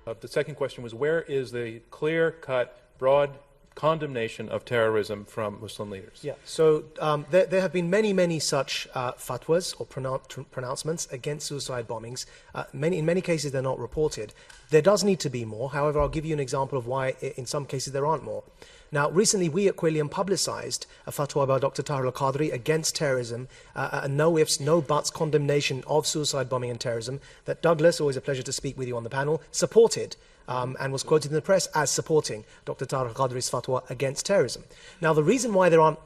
The second question was, where is the clear-cut, broad condemnation of terrorism from Muslim leaders? Yeah, so there have been many such fatwas or pronouncements against suicide bombings. In many cases, they're not reported. There does need to be more. However, I'll give you an example of why in some cases there aren't more. Now, recently we at Quilliam publicised a fatwa by Dr. Tahir al-Qadri against terrorism, a no ifs, no buts condemnation of suicide bombing and terrorism that Douglas, always a pleasure to speak with you on the panel, supported. And was quoted in the press as supporting Dr. Tahir al-Qadri's fatwa against terrorism. Now, the reason why there aren't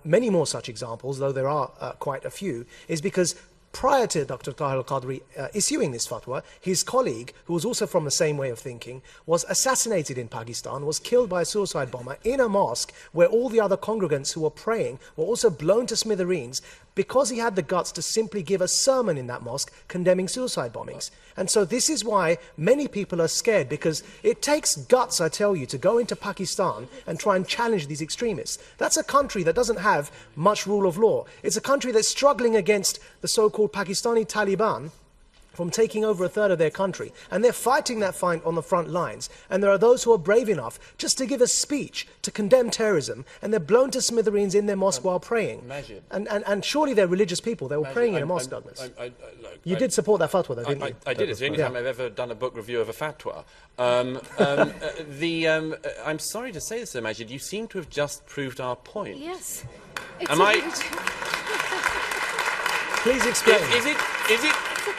many more such examples, though there are quite a few, is because prior to Dr. Tahir al-Qadri issuing this fatwa, his colleague, who was also from the same way of thinking, was assassinated in Pakistan, was killed by a suicide bomber in a mosque where all the other congregants who were praying were also blown to smithereens because he had the guts to simply give a sermon in that mosque condemning suicide bombings. And so this is why many people are scared, because it takes guts, I tell you, to go into Pakistan and try and challenge these extremists. That's a country that doesn't have much rule of law. It's a country that's struggling against the so-called Pakistani Taliban from taking over a third of their country. And they're fighting that fight on the front lines. And there are those who are brave enough just to give a speech to condemn terrorism, and they're blown to smithereens in their mosque while praying. And surely they're religious people. They were praying in a mosque, Douglas. You did support that fatwa, though, didn't you? I did. It's the only time I've ever done a book review of a fatwa. I'm sorry to say this, Sir Majid, you seem to have just proved our point. Yes. Please explain. Is it?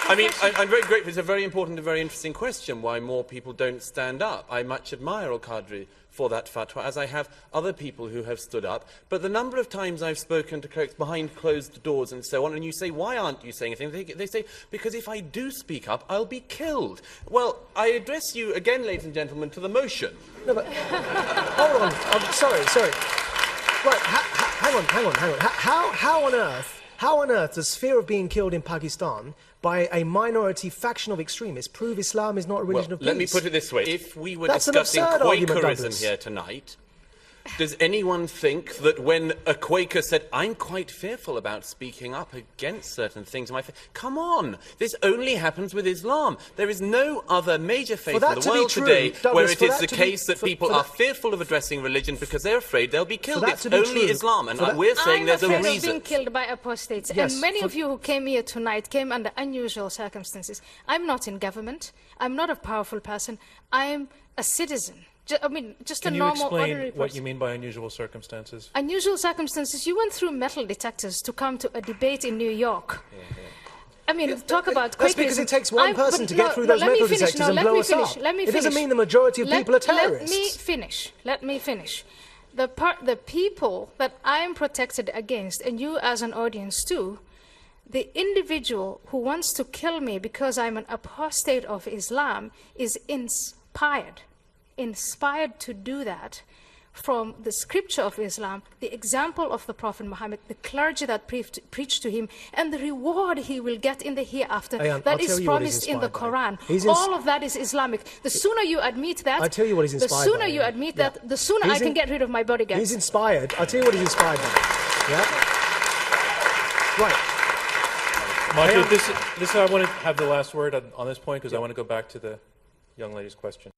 I mean, I'm very grateful. It's a very important and very interesting question, why more people don't stand up. I much admire al-Qadri for that fatwa, as I have other people who have stood up. But the number of times I've spoken to clerics behind closed doors and so on, and you say, why aren't you saying anything? They say, because if I do speak up, I'll be killed. Well, I address you again, ladies and gentlemen, to the motion. No, but hold on. Sorry. Right, hang on. How on earth does fear of being killed in Pakistan by a minority faction of extremists prove Islam is not a religion of peace? Let me put it this way. If we were That's discussing Quakerism here tonight, does anyone think that when a Quaker said, I'm quite fearful about speaking up against certain things in my faith? Come on, this only happens with Islam. There is no other major faith in the world today where it is the case that people are fearful of addressing religion because they're afraid they'll be killed. It's only Islam, and we're saying there's a reason. I'm afraid of being killed by apostates, and many of you who came here tonight came under unusual circumstances. I'm not in government. I'm not a powerful person. I'm a citizen. Just a normal, ordinary person. Can you explain what you mean by unusual circumstances? Unusual circumstances, you went through metal detectors to come to a debate in New York. I mean, talk about Quakerism. That's because it takes one person to get through those metal detectors and blow us up. It doesn't mean the majority of people are terrorists. Let me finish. The people that I'm protected against, and you as an audience too, the individual who wants to kill me because I'm an apostate of Islam is inspired to do that from the scripture of Islam, the example of the Prophet Muhammad, the clergy that preached to him, and the reward he will get in the hereafter that is promised in the Quran. All of that is Islamic. The sooner you admit that, I'll tell you what he's inspired the sooner you admit that, the sooner I can get rid of my bodyguards. He's inspired. I'll tell you what he's inspired by. Yeah? Right. Majid, I want to have the last word on this point because I want to go back to the young lady's question.